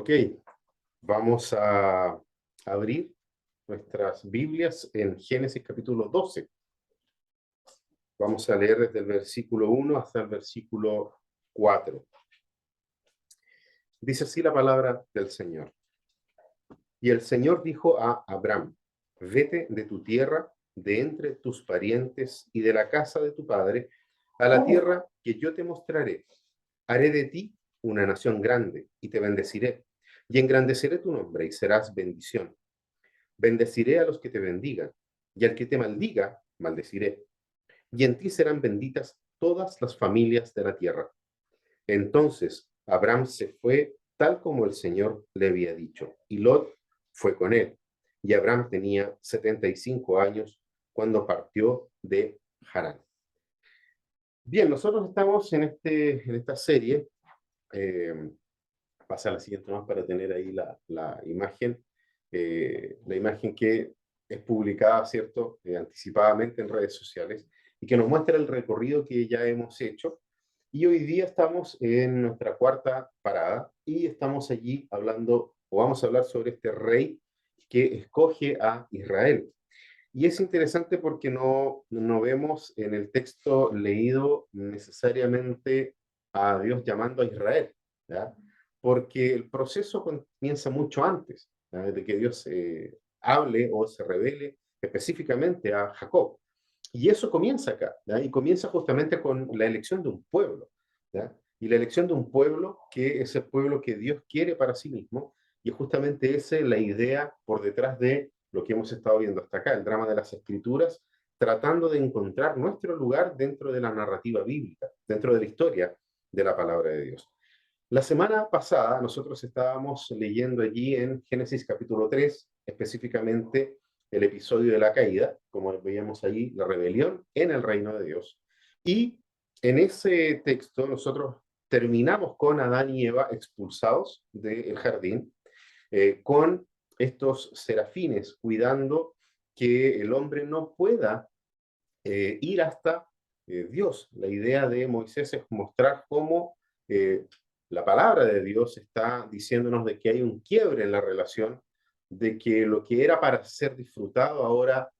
Ok, vamos a abrir nuestras Biblias en Génesis capítulo 12. Vamos a leer desde el versículo 1 hasta el versículo 4. Dice así la palabra del Señor. Y el Señor dijo a Abraham: vete de tu tierra, de entre tus parientes y de la casa de tu padre, a la tierra que yo te mostraré. Haré de ti una nación grande y te bendeciré, y engrandeceré tu nombre y serás bendición. Bendeciré a los que te bendigan, y al que te maldiga, maldeciré. Y en ti serán benditas todas las familias de la tierra. Entonces Abraham se fue tal como el Señor le había dicho, y Lot fue con él. Y Abraham tenía 75 años cuando partió de Harán. Bien, nosotros estamos en esta serie. Pasa a la siguiente más para tener ahí la imagen que es publicada, ¿cierto?, anticipadamente en redes sociales y que nos muestra el recorrido que ya hemos hecho. Y hoy día estamos en nuestra cuarta parada y estamos allí hablando, o vamos a hablar sobre este rey que escoge a Israel. Y es interesante porque no vemos en el texto leído necesariamente a Dios llamando a Israel, ¿ya? Porque el proceso comienza mucho antes, ¿ya? De que Dios hable o se revele específicamente a Jacob. Y eso comienza acá, ¿ya? Y comienza justamente con la elección de un pueblo, ¿ya? Y la elección de un pueblo que es el pueblo que Dios quiere para sí mismo, y es justamente esa la idea por detrás de lo que hemos estado viendo hasta acá, el drama de las escrituras, tratando de encontrar nuestro lugar dentro de la narrativa bíblica, dentro de la historia de la palabra de Dios. La semana pasada nosotros estábamos leyendo allí en Génesis capítulo 3, específicamente el episodio de la caída, como veíamos allí, la rebelión en el reino de Dios. Y en ese texto nosotros terminamos con Adán y Eva expulsados del jardín, con estos serafines cuidando que el hombre no pueda ir hasta Dios. La idea de Moisés es mostrar cómo la palabra de Dios está diciéndonos de que hay un quiebre en la relación, de que lo que era para ser disfrutado ahora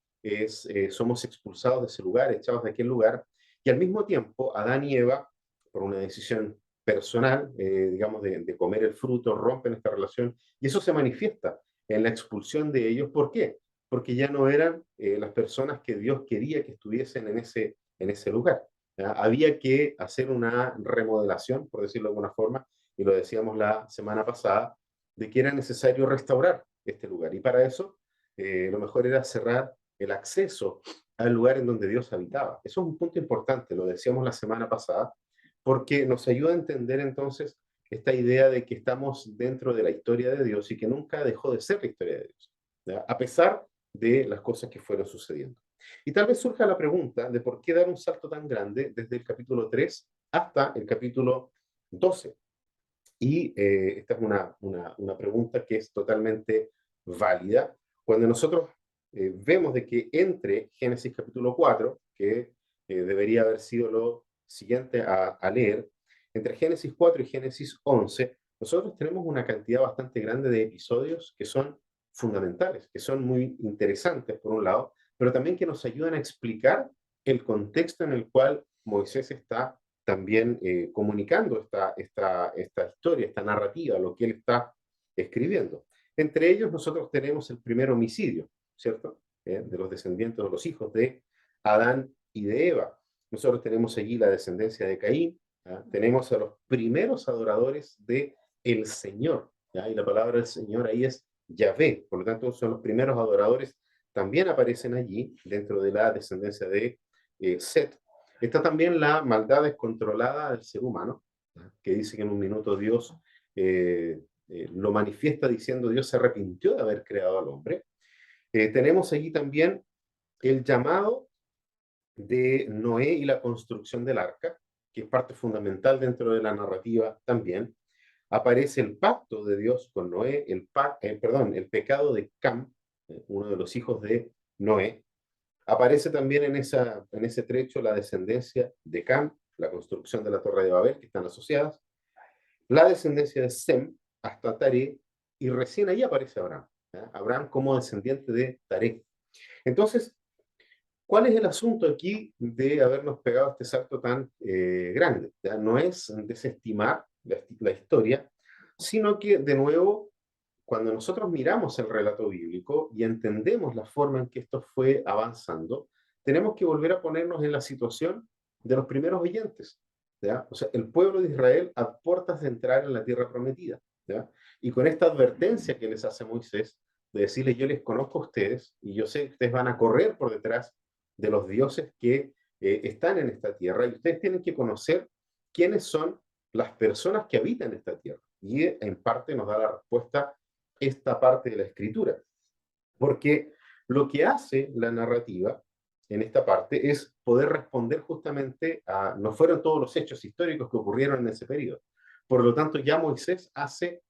somos expulsados de ese lugar, echados de aquel lugar, y al mismo tiempo Adán y Eva, por una decisión personal, digamos, de comer el fruto, rompen esta relación, y eso se manifiesta en la expulsión de ellos. ¿Por qué? Porque ya no eran las personas que Dios quería que estuviesen en ese lugar. ¿Ya? Había que hacer una remodelación, por decirlo de alguna forma, y lo decíamos la semana pasada, de que era necesario restaurar este lugar. Y para eso, lo mejor era cerrar el acceso al lugar en donde Dios habitaba. Eso es un punto importante, lo decíamos la semana pasada, porque nos ayuda a entender entonces esta idea de que estamos dentro de la historia de Dios y que nunca dejó de ser la historia de Dios, ¿ya? A pesar de las cosas que fueron sucediendo. Y tal vez surja la pregunta de por qué dar un salto tan grande desde el capítulo 3 hasta el capítulo 12. Y esta es una pregunta que es totalmente válida. Cuando nosotros vemos de que entre Génesis capítulo 4, que debería haber sido lo siguiente a leer, entre Génesis 4 y Génesis 11, nosotros tenemos una cantidad bastante grande de episodios que son fundamentales, que son muy interesantes por un lado, pero también que nos ayudan a explicar el contexto en el cual Moisés está también comunicando esta historia, esta narrativa, lo que él está escribiendo. Entre ellos nosotros tenemos el primer homicidio, ¿cierto? De los descendientes, de los hijos de Adán y de Eva. Nosotros tenemos allí la descendencia de Caín, ¿ya? Tenemos a los primeros adoradores de el Señor, ¿ya? Y la palabra del Señor ahí es Yahvé, por lo tanto son los primeros adoradores, también aparecen allí dentro de la descendencia de Set. Está también la maldad descontrolada del ser humano, ¿no? Que dice que en un minuto Dios lo manifiesta diciendo Dios se arrepintió de haber creado al hombre. Tenemos allí también el llamado de Noé y la construcción del arca, que es parte fundamental dentro de la narrativa también. Aparece el pacto de Dios con Noé, el pecado de Cam, uno de los hijos de Noé. Aparece también en ese trecho la descendencia de Cam, la construcción de la Torre de Babel, que están asociadas, la descendencia de Sem, hasta Taré, y recién ahí aparece Abraham. ¿Ya? Abraham como descendiente de Taré. Entonces, ¿cuál es el asunto aquí de habernos pegado este salto tan grande? ¿Ya? No es desestimar la historia, sino que, de nuevo, cuando nosotros miramos el relato bíblico y entendemos la forma en que esto fue avanzando, tenemos que volver a ponernos en la situación de los primeros oyentes. ¿Ya? O sea, el pueblo de Israel a puertas de entrar en la tierra prometida. ¿Ya? Y con esta advertencia que les hace Moisés, de decirles, yo les conozco a ustedes y yo sé que ustedes van a correr por detrás de los dioses que están en esta tierra y ustedes tienen que conocer quiénes son las personas que habitan esta tierra. Y en parte nos da la respuesta esta parte de la escritura. Porque lo que hace la narrativa en esta parte es poder responder justamente a, no fueron todos los hechos históricos que ocurrieron en ese periodo. Por lo tanto, ya Moisés hace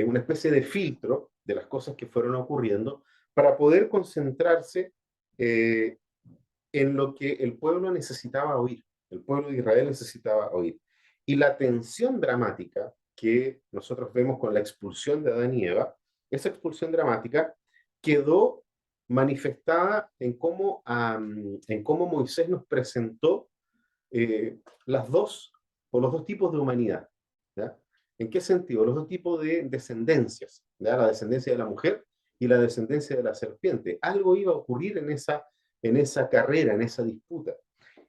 una especie de filtro de las cosas que fueron ocurriendo para poder concentrarse eh, en lo que el pueblo necesitaba oír, el pueblo de Israel necesitaba oír. Y la tensión dramática que nosotros vemos con la expulsión de Adán y Eva, esa expulsión dramática quedó manifestada en cómo Moisés nos presentó las dos, o los dos tipos de humanidad. ¿Ya? ¿En qué sentido? Los dos tipos de descendencias, ¿ya? La descendencia de la mujer y la descendencia de la serpiente. Algo iba a ocurrir en esa carrera, en esa disputa.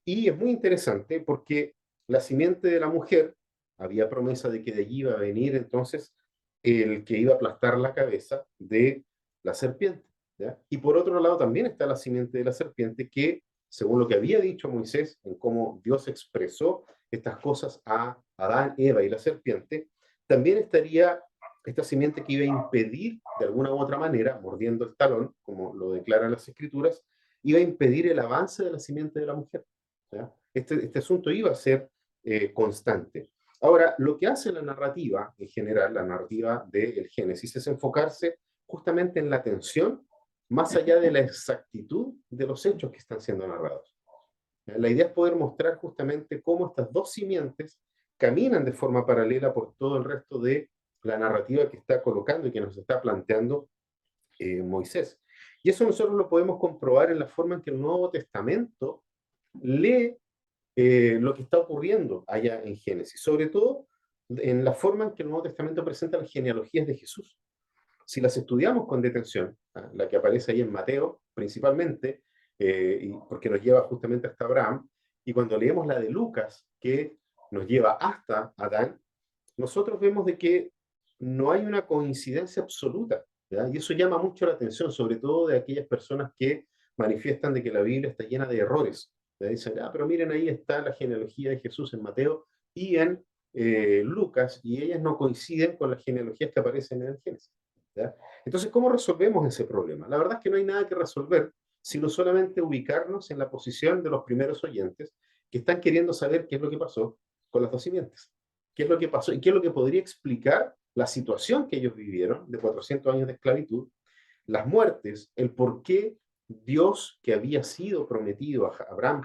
Y es muy interesante porque la simiente de la mujer, había promesa de que de allí iba a venir entonces el que iba a aplastar la cabeza de la serpiente. ¿Ya? Y por otro lado también está la simiente de la serpiente que, según lo que había dicho Moisés, en cómo Dios expresó estas cosas a Adán, Eva y la serpiente, también estaría esta simiente que iba a impedir de alguna u otra manera, mordiendo el talón, como lo declaran las escrituras, iba a impedir el avance de la simiente de la mujer. ¿Ya? Este asunto iba a ser constante. Ahora, lo que hace la narrativa, en general, la narrativa del Génesis, es enfocarse justamente en la tensión, más allá de la exactitud de los hechos que están siendo narrados. La idea es poder mostrar justamente cómo estas dos simientes caminan de forma paralela por todo el resto de la narrativa que está colocando y que nos está planteando Moisés. Y eso nosotros lo podemos comprobar en la forma en que el Nuevo Testamento lee lo que está ocurriendo allá en Génesis, sobre todo en la forma en que el Nuevo Testamento presenta las genealogías de Jesús. Si las estudiamos con detención, la que aparece ahí en Mateo principalmente, porque nos lleva justamente hasta Abraham, y cuando leemos la de Lucas, que nos lleva hasta Adán, nosotros vemos de que no hay una coincidencia absoluta, ¿ya? Y eso llama mucho la atención, sobre todo de aquellas personas que manifiestan de que la Biblia está llena de errores. ¿Ya? Dicen, pero miren, ahí está la genealogía de Jesús en Mateo y en Lucas, y ellas no coinciden con las genealogías que aparecen en el Génesis. ¿Ya? Entonces, ¿cómo resolvemos ese problema? La verdad es que no hay nada que resolver, sino solamente ubicarnos en la posición de los primeros oyentes que están queriendo saber qué es lo que pasó con las dos simientes. ¿Qué es lo que pasó y qué es lo que podría explicar la situación que ellos vivieron de 400 años de esclavitud, las muertes, el por qué Dios que había sido prometido a Abraham,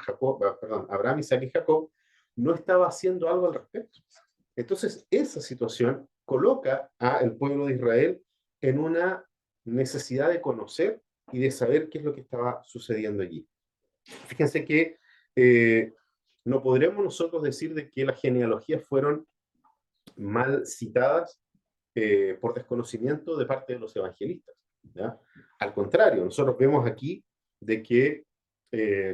Abraham, Isaac y Jacob, no estaba haciendo algo al respecto? Entonces, esa situación coloca al pueblo de Israel en una necesidad de conocer y de saber qué es lo que estaba sucediendo allí. Fíjense que no podremos nosotros decir de que las genealogías fueron mal citadas por desconocimiento de parte de los evangelistas. ¿Ya? Al contrario, nosotros vemos aquí de que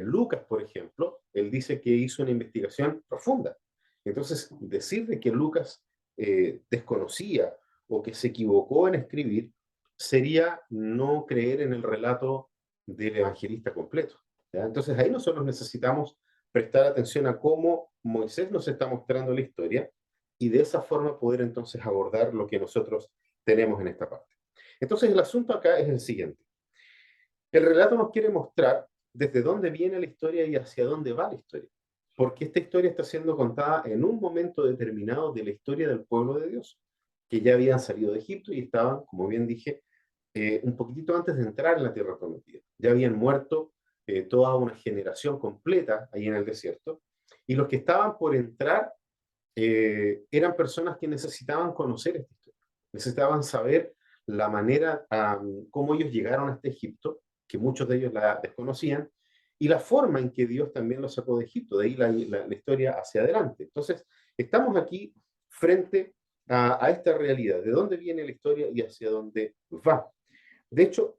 Lucas, por ejemplo, él dice que hizo una investigación profunda. Entonces, decir de que Lucas desconocía o que se equivocó en escribir sería no creer en el relato del evangelista completo. ¿Ya? Entonces, ahí nosotros necesitamos prestar atención a cómo Moisés nos está mostrando la historia y de esa forma poder entonces abordar lo que nosotros tenemos en esta parte. Entonces, el asunto acá es el siguiente. El relato nos quiere mostrar desde dónde viene la historia y hacia dónde va la historia. Porque esta historia está siendo contada en un momento determinado de la historia del pueblo de Dios, que ya habían salido de Egipto y estaban, como bien dije, un poquitito antes de entrar en la tierra prometida. Ya habían muerto toda una generación completa ahí en el desierto, y los que estaban por entrar eran personas que necesitaban conocer esta historia. necesitaban saber la manera, cómo ellos llegaron hasta Egipto, que muchos de ellos la desconocían, y la forma en que Dios también los sacó de Egipto, de ahí la historia hacia adelante. Entonces, estamos aquí frente a esta realidad, de dónde viene la historia y hacia dónde va. De hecho,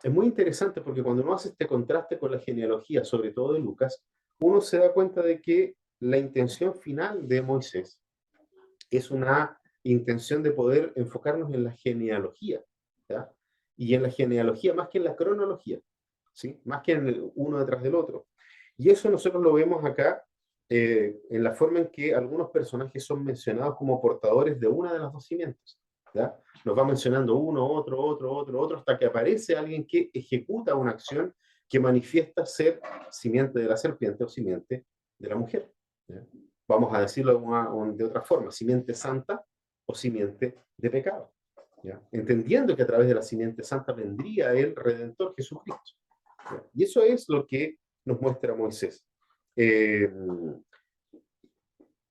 es muy interesante porque cuando uno hace este contraste con la genealogía, sobre todo de Lucas, uno se da cuenta de que la intención final de Moisés es una intención de poder enfocarnos en la genealogía, ¿ya? Y en la genealogía más que en la cronología, ¿sí? Más que en el uno detrás del otro. Y eso nosotros lo vemos acá en la forma en que algunos personajes son mencionados como portadores de una de las dos simientes, ¿ya? Nos va mencionando uno, otro, hasta que aparece alguien que ejecuta una acción que manifiesta ser simiente de la serpiente o simiente de la mujer, ¿ya? Vamos a decirlo de otra forma, simiente santa o simiente de pecado, ¿ya? Entendiendo que a través de la simiente santa vendría el Redentor Jesucristo, ¿ya? Y eso es lo que nos muestra Moisés. Eh,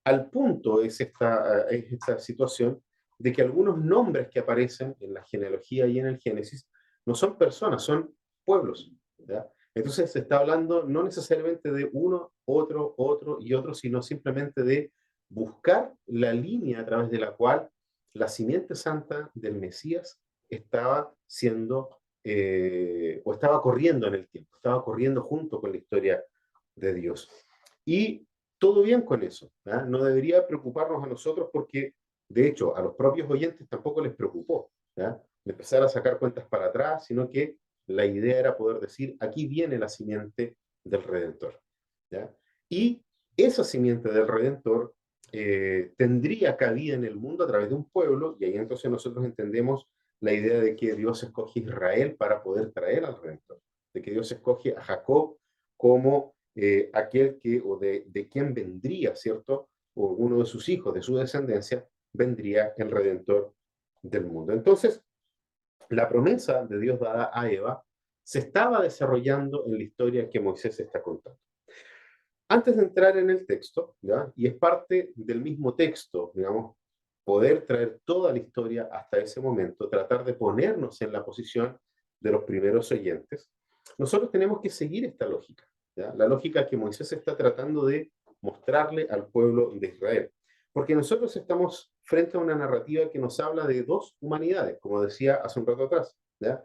Al punto es esta situación de que algunos nombres que aparecen en la genealogía y en el Génesis no son personas, son pueblos, ¿ya? Entonces se está hablando no necesariamente de uno, otro y otro, sino simplemente de buscar la línea a través de la cual la simiente santa del Mesías estaba siendo o estaba corriendo en el tiempo, estaba corriendo junto con la historia de Dios. Y todo bien con eso, ¿ah? No debería preocuparnos a nosotros porque, de hecho, a los propios oyentes tampoco les preocupó, ¿ya? De empezar a sacar cuentas para atrás, sino que la idea era poder decir, aquí viene la simiente del Redentor, ¿ya? Y esa simiente del Redentor tendría cabida en el mundo a través de un pueblo, y ahí entonces nosotros entendemos la idea de que Dios escoge a Israel para poder traer al Redentor, de que Dios escoge a Jacob como aquel que, o de quien vendría, ¿cierto? O uno de sus hijos, de su descendencia, vendría el Redentor del mundo. Entonces, la promesa de Dios dada a Eva se estaba desarrollando en la historia que Moisés está contando. Antes de entrar en el texto, ¿ya? Y es parte del mismo texto, digamos, poder traer toda la historia hasta ese momento, tratar de ponernos en la posición de los primeros oyentes, nosotros tenemos que seguir esta lógica, ¿ya? La lógica que Moisés está tratando de mostrarle al pueblo de Israel. Porque nosotros estamos frente a una narrativa que nos habla de dos humanidades, como decía hace un rato atrás, ¿ya?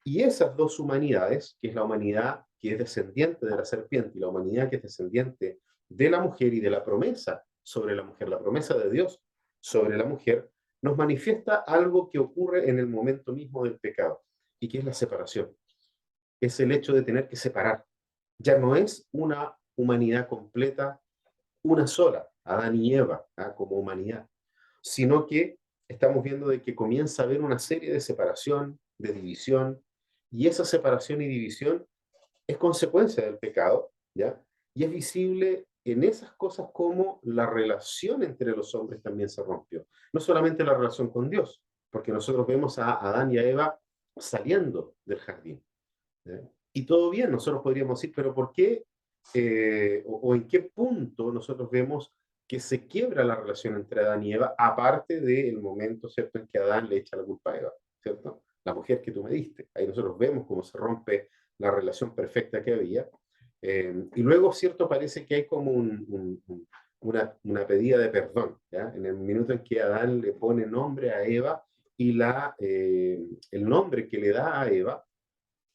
Y esas dos humanidades, que es la humanidad que es descendiente de la serpiente y la humanidad que es descendiente de la mujer y de la promesa sobre la mujer, la promesa de Dios sobre la mujer, nos manifiesta algo que ocurre en el momento mismo del pecado, y que es la separación. Es el hecho de tener que separar. Ya no es una humanidad completa, una sola, Adán y Eva, ¿ah? Como humanidad, sino que estamos viendo de que comienza a haber una serie de separación, de división, y esa separación y división es consecuencia del pecado, ¿ya? Y es visible en esas cosas como la relación entre los hombres también se rompió. No solamente la relación con Dios, porque nosotros vemos a Adán y a Eva saliendo del jardín, ¿ya? Y todo bien, nosotros podríamos decir, pero ¿por qué o en qué punto nosotros vemos que se quiebra la relación entre Adán y Eva, aparte del momento, ¿cierto?, en que Adán le echa la culpa a Eva, ¿cierto? La mujer que tú me diste. Ahí nosotros vemos cómo se rompe la relación perfecta que había. Y luego, ¿cierto?, parece que hay como una pedida de perdón, ¿ya? En el minuto en que Adán le pone nombre a Eva y el nombre que le da a Eva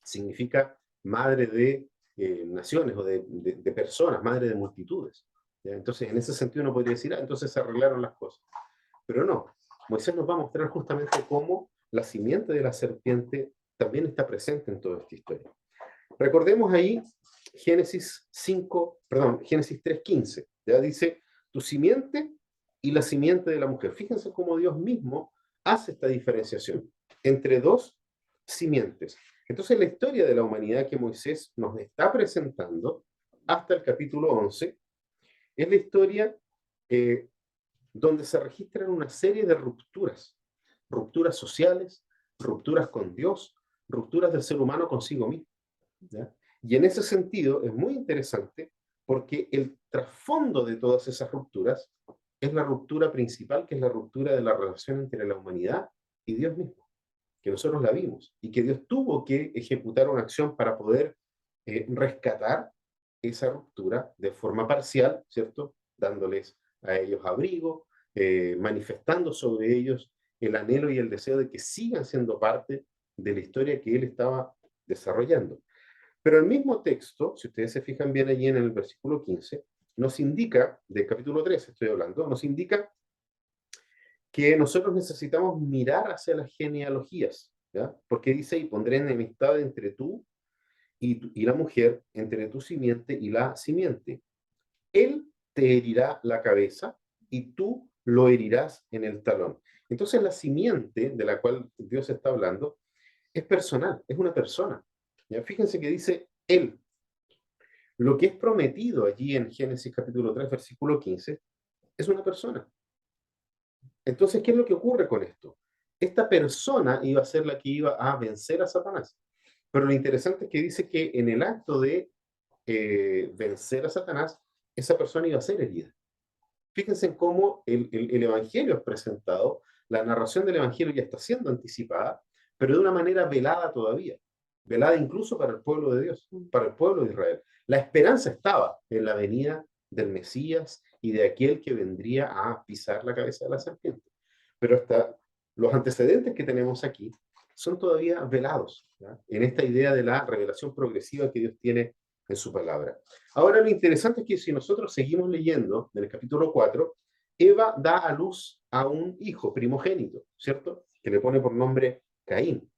significa madre de naciones o de personas, madre de multitudes, ¿ya? Entonces, en ese sentido uno podría decir, entonces se arreglaron las cosas. Pero no, Moisés nos va a mostrar justamente cómo la simiente de la serpiente también está presente en toda esta historia. Recordemos ahí Génesis 3:15, ya dice, tu simiente y la simiente de la mujer. Fíjense cómo Dios mismo hace esta diferenciación entre dos simientes. Entonces, la historia de la humanidad que Moisés nos está presentando hasta el capítulo 11 es la historia eh, donde se registran una serie de rupturas, rupturas sociales, rupturas con Dios, rupturas del ser humano consigo mismo, ¿ya? Y en ese sentido es muy interesante porque el trasfondo de todas esas rupturas es la ruptura principal, que es la ruptura de la relación entre la humanidad y Dios mismo, que nosotros la vimos, y que Dios tuvo que ejecutar una acción para poder rescatar esa ruptura de forma parcial, ¿cierto? Dándoles a ellos abrigo, manifestando sobre ellos el anhelo y el deseo de que sigan siendo parte de la historia que él estaba desarrollando. Pero el mismo texto, si ustedes se fijan bien allí en el versículo 15, nos indica, del capítulo 13 estoy hablando, nos indica que nosotros necesitamos mirar hacia las genealogías, ¿ya? Porque dice, y pondré enemistad entre tú y la mujer, entre tu simiente y la simiente. Él te herirá la cabeza y tú lo herirás en el talón. Entonces la simiente de la cual Dios está hablando es personal, es una persona. ¿Ya? Fíjense que dice él. Lo que es prometido allí en Génesis capítulo 3, versículo 15, es una persona. Entonces, ¿qué es lo que ocurre con esto? Esta persona iba a ser la que iba a vencer a Satanás. Pero lo interesante es que dice que en el acto de vencer a Satanás, esa persona iba a ser herida. Fíjense en cómo el Evangelio es presentado, la narración del Evangelio ya está siendo anticipada, pero de una manera velada todavía, velada incluso para el pueblo de Dios, para el pueblo de Israel. La esperanza estaba en la venida del Mesías y de aquel que vendría a pisar la cabeza de la serpiente. Pero hasta los antecedentes que tenemos aquí son todavía velados, ¿ya? En esta idea de la revelación progresiva que Dios tiene en su palabra. Ahora, lo interesante es que si nosotros seguimos leyendo en el capítulo 4, Eva da a luz a un hijo primogénito, ¿cierto? Que le pone por nombre Caín.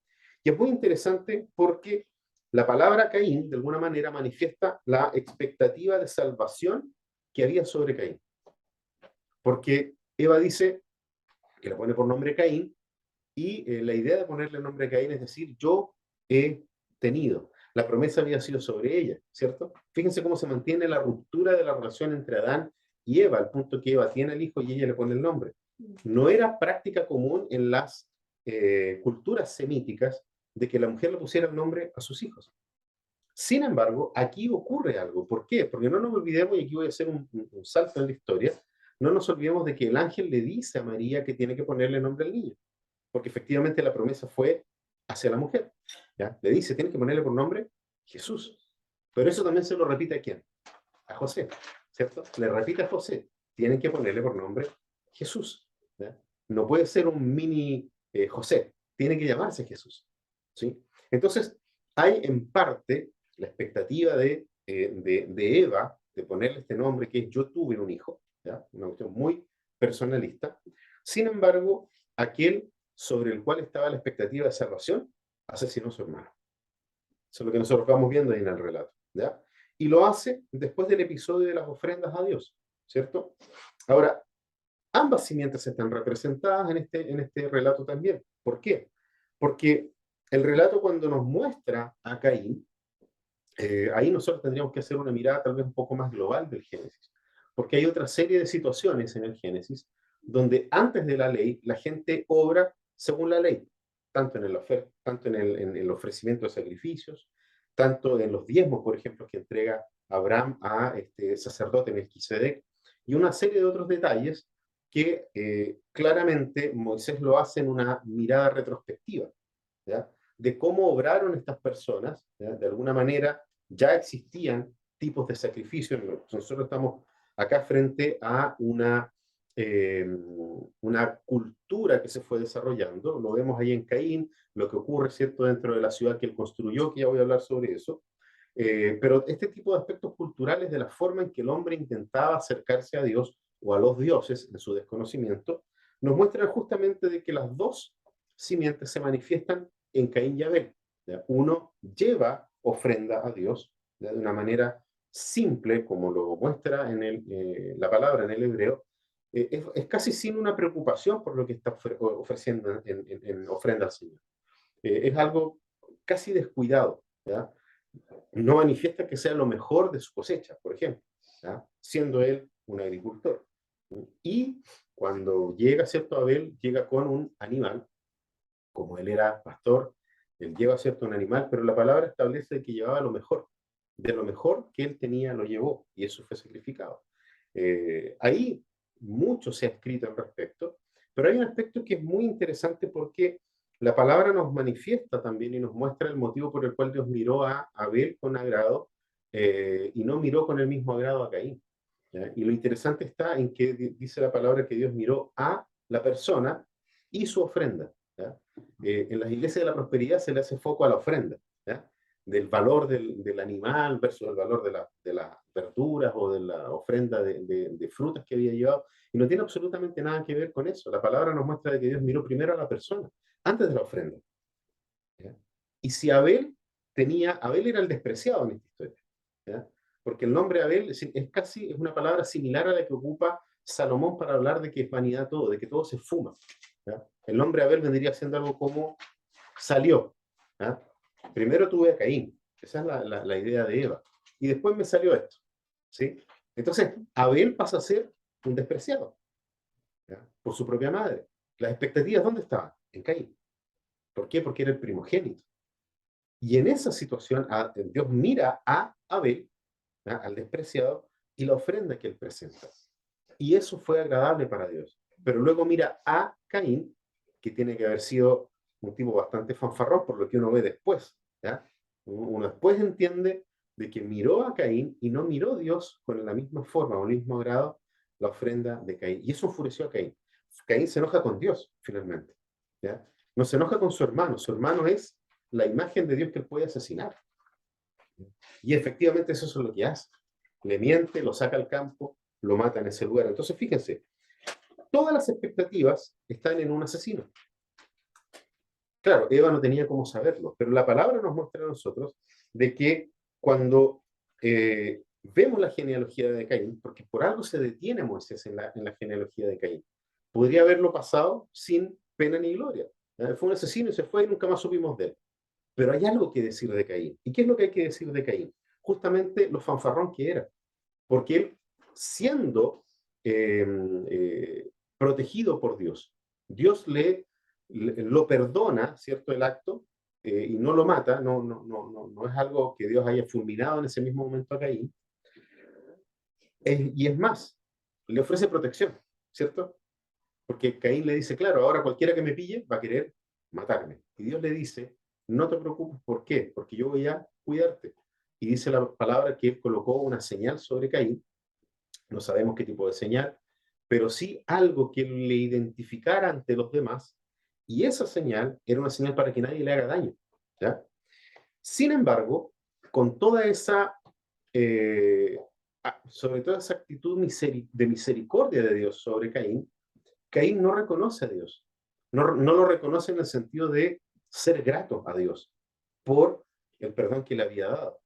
Y es muy interesante porque la palabra Caín, de alguna manera, manifiesta la expectativa de salvación que había sobre Caín. Porque Eva dice que le pone por nombre Caín, y la idea de ponerle el nombre Caín es decir, yo he tenido. La promesa había sido sobre ella, ¿cierto? Fíjense cómo se mantiene la ruptura de la relación entre Adán y Eva, al punto que Eva tiene el hijo y ella le pone el nombre. No era práctica común en las culturas semíticas de que la mujer le pusiera el nombre a sus hijos. Sin embargo, aquí ocurre algo. ¿Por qué? Porque no nos olvidemos, y aquí voy a hacer un salto en la historia, no nos olvidemos de que el ángel le dice a María que tiene que ponerle nombre al niño, porque efectivamente la promesa fue hacia la mujer. ¿Ya? Le dice, tiene que ponerle por nombre Jesús. Pero eso también se lo repite a quién? A José, ¿cierto? Le repite a José, tienen que ponerle por nombre Jesús. ¿Ya? No puede ser un mini José, tiene que llamarse Jesús. ¿Sí? Entonces, hay en parte la expectativa de Eva de ponerle este nombre que es yo tuve un hijo, ¿ya? Una cuestión muy personalista. Sin embargo, aquel sobre el cual estaba la expectativa de salvación asesinó a su hermano. Eso es lo que nosotros vamos viendo ahí en el relato, ¿ya? Y lo hace después del episodio de las ofrendas a Dios, ¿cierto? Ahora, ambas simientes están representadas en este relato también. ¿Por qué? Porque el relato cuando nos muestra a Caín, ahí nosotros tendríamos que hacer una mirada tal vez un poco más global del Génesis, porque hay otra serie de situaciones en el Génesis donde antes de la ley la gente obra según la ley, tanto tanto en el ofrecimiento de sacrificios, tanto en los diezmos, por ejemplo, que entrega Abraham a este sacerdote Melquisedec, y una serie de otros detalles que claramente Moisés lo hace en una mirada retrospectiva, ¿ya? De cómo obraron estas personas, ¿ya? De alguna manera ya existían tipos de sacrificios. Nosotros estamos acá frente a una cultura que se fue desarrollando, lo vemos ahí en Caín, lo que ocurre, ¿cierto?, dentro de la ciudad que él construyó, que ya voy a hablar sobre eso, pero este tipo de aspectos culturales de la forma en que el hombre intentaba acercarse a Dios o a los dioses en su desconocimiento, nos muestran justamente de que las dos simientes se manifiestan en Caín y Abel. ¿Ya? Uno lleva ofrenda a Dios, ¿ya? De una manera simple, como lo muestra la palabra en el hebreo, es casi sin una preocupación por lo que está ofreciendo en ofrenda al Señor. Es algo casi descuidado, ¿ya? No manifiesta que sea lo mejor de su cosecha, por ejemplo, ¿ya? Siendo él un agricultor. Y cuando llega, ¿cierto? Abel llega con un animal, como él era pastor, él lleva, ¿cierto?, un animal, pero la palabra establece que llevaba lo mejor. De lo mejor que él tenía lo llevó, y eso fue sacrificado. Ahí mucho se ha escrito al respecto, Pero hay un aspecto que es muy interesante porque la palabra nos manifiesta también y nos muestra el motivo por el cual Dios miró a Abel con agrado y no miró con el mismo agrado a Caín. ¿Ya? Y lo interesante está en que dice la palabra que Dios miró a la persona y su ofrenda. ¿Ya? En las iglesias de la prosperidad se le hace foco a la ofrenda, ¿ya? Del valor del animal versus el valor de las verduras o de la ofrenda de frutas que había llevado. Y no tiene absolutamente nada que ver con eso. La palabra nos muestra de que Dios miró primero a la persona, antes de la ofrenda. ¿Ya? Y si Abel era el despreciado en esta historia. ¿Ya? Porque el nombre Abel es una palabra similar a la que ocupa Salomón para hablar de que es vanidad todo, de que todo se fuma. ¿Ya? El nombre Abel vendría siendo algo como salió. ¿Ya? Primero tuve a Caín, esa es la idea de Eva, y después me salió esto. ¿Sí? Entonces, Abel pasa a ser un despreciado, ¿ya? Por su propia madre. Las expectativas, ¿dónde estaban? En Caín. ¿Por qué? Porque era el primogénito. Y en esa situación, Dios mira a Abel, ¿ya? Al despreciado, y la ofrenda que él presenta. Y eso fue agradable para Dios. Pero luego mira a Caín, que tiene que haber sido un tipo bastante fanfarrón por lo que uno ve después. ¿Ya? Uno después entiende de que miró a Caín y no miró a Dios con la misma forma o el mismo grado la ofrenda de Caín. Y eso enfureció a Caín. Caín se enoja con Dios, finalmente. ¿Ya? No se enoja con su hermano es la imagen de Dios que él puede asesinar. Y efectivamente eso es lo que hace. Le miente, lo saca al campo, lo mata en ese lugar. Entonces, fíjense, todas las expectativas están en un asesino. Claro, Eva no tenía cómo saberlo, pero la palabra nos muestra a nosotros de que cuando vemos la genealogía de Caín, porque por algo se detiene Moisés en la genealogía de Caín, podría haberlo pasado sin pena ni gloria. Fue un asesino y se fue y nunca más supimos de él. Pero hay algo que decir de Caín. ¿Y qué es lo que hay que decir de Caín? Justamente lo fanfarrón que era. Porque él, siendo eh, protegido por Dios, Dios lo perdona, ¿cierto? El acto y no lo mata, no es algo que Dios haya fulminado en ese mismo momento a Caín. Y es más, le ofrece protección, ¿cierto? Porque Caín le dice, claro, ahora cualquiera que me pille va a querer matarme. Y Dios le dice, no te preocupes, ¿por qué? Porque yo voy a cuidarte. Y dice la palabra que él colocó una señal sobre Caín, no sabemos qué tipo de señal, pero sí algo que le identificara ante los demás, y esa señal era una señal para que nadie le haga daño. ¿Ya? Sin embargo, con toda esa, eh, sobre todo esa actitud de misericordia de Dios sobre Caín, Caín no reconoce a Dios, no lo reconoce en el sentido de ser grato a Dios por el perdón que le había dado.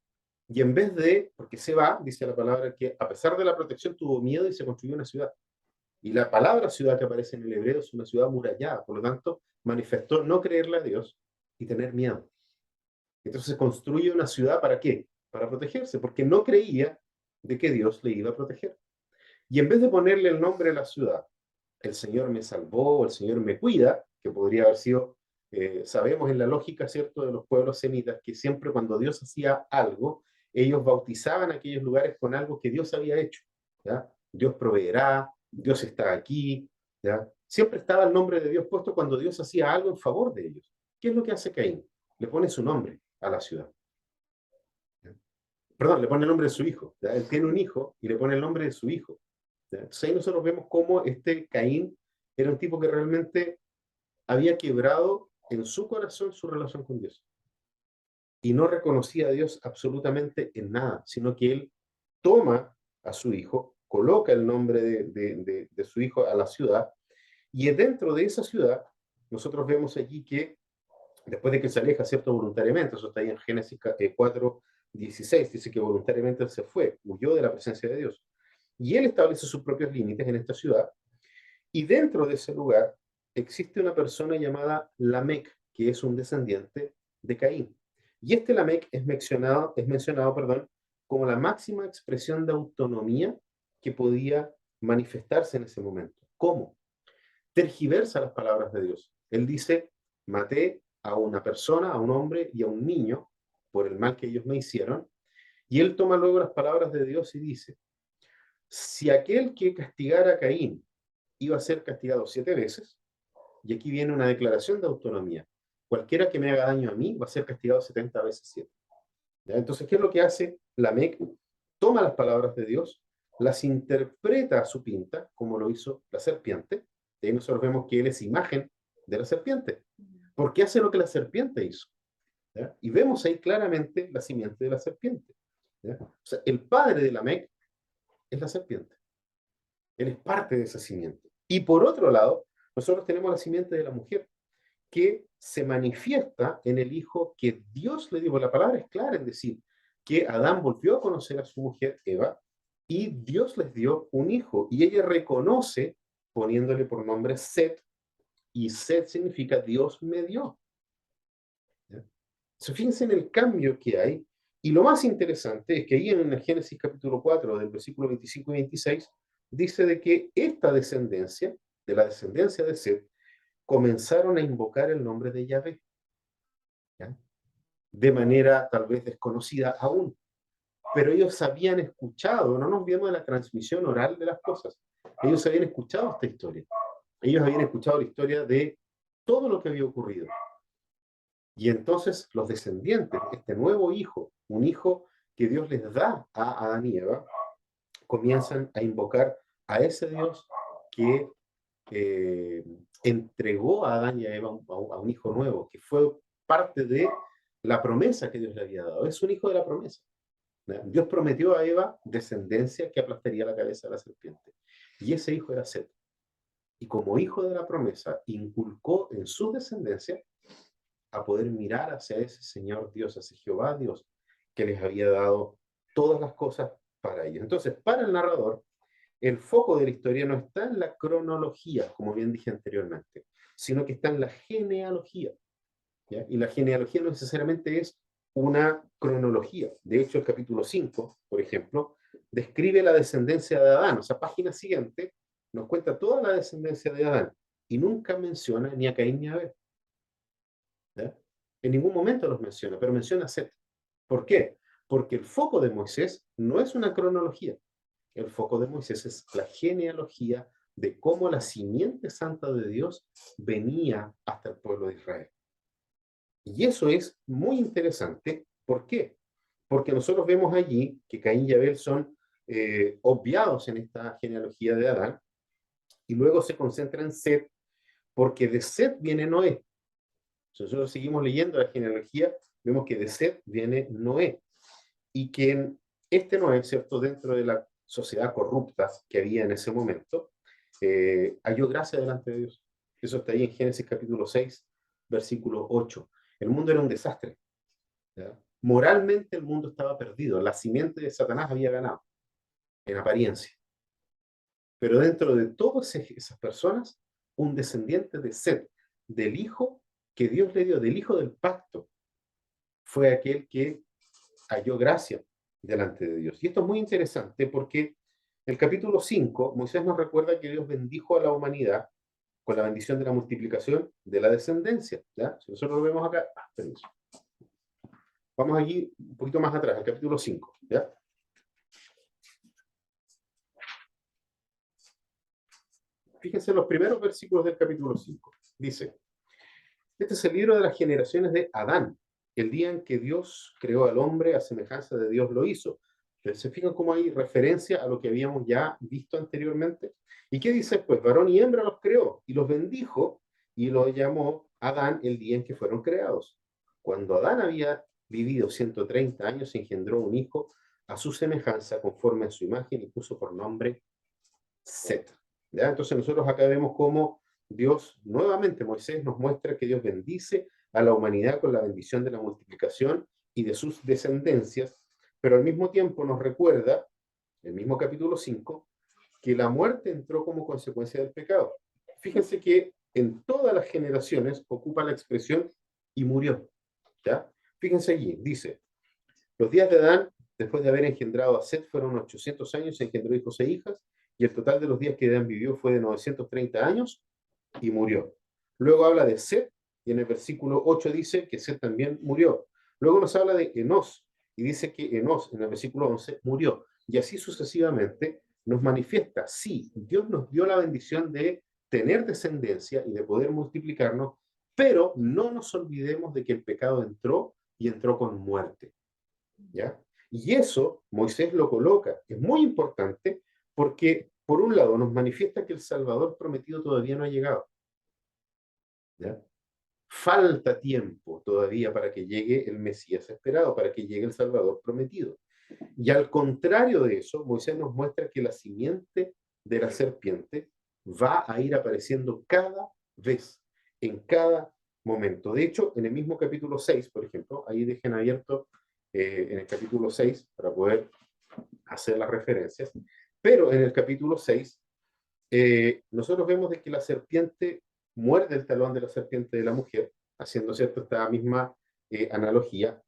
Y en vez de, porque se va, dice la palabra que a pesar de la protección tuvo miedo y se construyó una ciudad. Y la palabra ciudad que aparece en el hebreo es una ciudad amurallada, por lo tanto, manifestó no creerle a Dios y tener miedo. Entonces construye una ciudad ¿para qué? Para protegerse, porque no creía de que Dios le iba a proteger. Y en vez de ponerle el nombre a la ciudad, el Señor me salvó, el Señor me cuida, que podría haber sido, sabemos en la lógica, ¿cierto?, de los pueblos semitas, que siempre cuando Dios hacía algo, ellos bautizaban aquellos lugares con algo que Dios había hecho, ¿ya? Dios proveerá, Dios está aquí, ¿ya? Siempre estaba el nombre de Dios puesto cuando Dios hacía algo en favor de ellos. ¿Qué es lo que hace Caín? Le pone su nombre a la ciudad. ¿Ya? Perdón, le pone el nombre de su hijo, ¿ya? Él tiene un hijo y le pone el nombre de su hijo. ¿Ya? Entonces ahí nosotros vemos cómo este Caín era un tipo que realmente había quebrado en su corazón su relación con Dios. Y no reconocía a Dios absolutamente en nada, sino que él toma a su hijo, coloca el nombre de su hijo a la ciudad, y dentro de esa ciudad, nosotros vemos aquí que después de que se aleja, ¿cierto? Voluntariamente, eso está ahí en Génesis 4, 16, dice que voluntariamente él se fue, huyó de la presencia de Dios. Y él establece sus propios límites en esta ciudad, y dentro de ese lugar existe una persona llamada Lamec, que es un descendiente de Caín. Y este Lamec es mencionado, perdón, como la máxima expresión de autonomía que podía manifestarse en ese momento. ¿Cómo? Tergiversa las palabras de Dios. Él dice, maté a una persona, a un hombre y a un niño por el mal que ellos me hicieron. Y él toma luego las palabras de Dios y dice, si aquel que castigara a Caín iba a ser castigado 7 veces, Y aquí viene una declaración de autonomía. Cualquiera que me haga daño a mí va a ser castigado 70 veces 7. ¿Ya? Entonces, ¿qué es lo que hace Lamec? Toma las palabras de Dios, las interpreta a su pinta, como lo hizo la serpiente. Y ahí nosotros vemos que él es imagen de la serpiente, porque hace lo que la serpiente hizo. ¿Ya? Y vemos ahí claramente la simiente de la serpiente. ¿Ya? O sea, el padre de Lamec es la serpiente. Él es parte de esa simiente. Y por otro lado, nosotros tenemos la simiente de la mujer, que se manifiesta en el hijo que Dios le dio. La palabra es clara en decir que Adán volvió a conocer a su mujer Eva y Dios les dio un hijo. Y ella reconoce poniéndole por nombre Set, y Set significa Dios me dio. ¿Ya? So, fíjense en el cambio que hay. Y lo más interesante es que ahí en el Génesis capítulo 4, del versículo 25 y 26, dice de que esta descendencia, de la descendencia de Set, comenzaron a invocar el nombre de Yahvé, ¿ya? De manera tal vez desconocida aún. Pero ellos habían escuchado, no nos olvidemos de la transmisión oral de las cosas, ellos habían escuchado esta historia, ellos habían escuchado la historia de todo lo que había ocurrido. Y entonces los descendientes, este nuevo hijo, un hijo que Dios les da a Adán y Eva, comienzan a invocar a ese Dios que entregó a Adán y a Eva a un hijo nuevo, que fue parte de la promesa que Dios le había dado. Es un hijo de la promesa. ¿Ya? Dios prometió a Eva descendencia que aplastaría la cabeza de la serpiente. Y ese hijo era Set. Y como hijo de la promesa, inculcó en su descendencia a poder mirar hacia ese Señor Dios, hacia Jehová Dios, que les había dado todas las cosas para ellos. Entonces, para el narrador, el foco de la historia no está en la cronología, como bien dije anteriormente, sino que está en la genealogía. ¿Ya? Y la genealogía no necesariamente es una cronología. De hecho, el capítulo 5, por ejemplo, describe la descendencia de Adán. O sea, página siguiente nos cuenta toda la descendencia de Adán y nunca menciona ni a Caín ni a Abel. ¿Ya? En ningún momento los menciona, pero menciona a Set. ¿Por qué? Porque el foco de Moisés no es una cronología. El foco de Moisés es la genealogía de cómo la simiente santa de Dios venía hasta el pueblo de Israel. Y eso es muy interesante. ¿Por qué? Porque nosotros vemos allí que Caín y Abel son obviados en esta genealogía de Adán, y luego se concentra en Set, porque de Set viene Noé. Si nosotros seguimos leyendo la genealogía, vemos que de Set viene Noé, y que en este Noé, ¿cierto?, dentro de la sociedad corrupta que había en ese momento, halló gracia delante de Dios. Eso está ahí en Génesis capítulo 6, versículo 8. El mundo era un desastre. ¿Ya? Moralmente el mundo estaba perdido, la simiente de Satanás había ganado, en apariencia. Pero dentro de todas esas personas, un descendiente de Set, del hijo que Dios le dio, del hijo del pacto, fue aquel que halló gracia delante de Dios. Y esto es muy interesante porque el capítulo 5, Moisés nos recuerda que Dios bendijo a la humanidad con la bendición de la multiplicación de la descendencia. ¿Ya? Si nosotros lo vemos acá, permiso. Vamos aquí un poquito más atrás, al capítulo 5. ¿Ya? Fíjense en los primeros versículos del capítulo 5. Dice, este es el libro de las generaciones de Adán, el día en que Dios creó al hombre a semejanza de Dios lo hizo. Entonces, ¿se fijan cómo hay referencia a lo que habíamos ya visto anteriormente? ¿Y qué dice? Pues varón y hembra los creó y los bendijo y los llamó Adán el día en que fueron creados. Cuando Adán había vivido 130 años, engendró un hijo a su semejanza, conforme a su imagen, y puso por nombre Set. ¿Ya? Entonces nosotros acá vemos cómo Dios, nuevamente Moisés nos muestra que Dios bendice a la humanidad con la bendición de la multiplicación y de sus descendencias, pero al mismo tiempo nos recuerda, el mismo capítulo 5, que la muerte entró como consecuencia del pecado. Fíjense que en todas las generaciones ocupa la expresión y murió. ¿Ya? Fíjense allí, dice, los días de Adán, después de haber engendrado a Set, fueron 800 años, engendró hijos e hijas, y el total de los días que Adán vivió fue de 930 años, y murió. Luego habla de Set, y en el versículo 8 dice que Set también murió. Luego nos habla de Enos, y dice que Enos, en el versículo 11, murió. Y así sucesivamente nos manifiesta, sí, Dios nos dio la bendición de tener descendencia y de poder multiplicarnos, pero no nos olvidemos de que el pecado entró y entró con muerte, ¿ya? Y eso Moisés lo coloca, es muy importante porque, por un lado, nos manifiesta que el Salvador prometido todavía no ha llegado, ¿ya? Falta tiempo todavía para que llegue el Mesías esperado, para que llegue el Salvador prometido. Y al contrario de eso, Moisés nos muestra que la simiente de la serpiente va a ir apareciendo cada vez, en cada momento. De hecho, en el mismo capítulo 6, por ejemplo, ahí dejen abierto en el capítulo 6 para poder hacer las referencias, pero en el capítulo 6 nosotros vemos de que la serpiente muerde el talón de la serpiente de la mujer, haciendo cierto esta misma analogía,